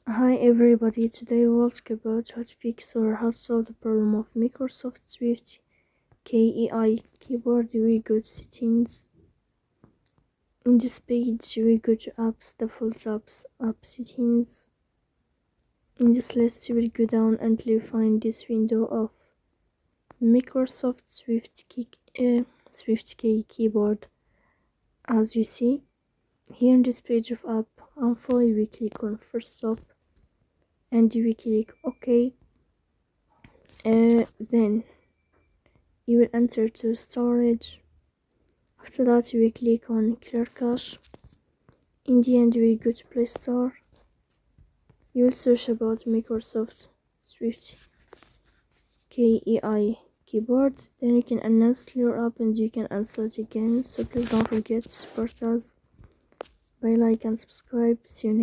Hi everybody, today we'll talk about how to fix or how to solve the problem of Microsoft SwiftKey keyboard. We go to settings. In this page we go to apps, default apps, app settings. In this list you will go down until you find this window of Microsoft SwiftKey keyboard. As you see here in this page of app info, we click on first stop and we click OK. Then you will enter to storage. After that you will click on clear cache. In the end we go to Play Store. You will search about Microsoft SwiftKey keyboard. Then you can uninstall your app and you can install it again. So please don't forget to support us by like and subscribe. See you next time.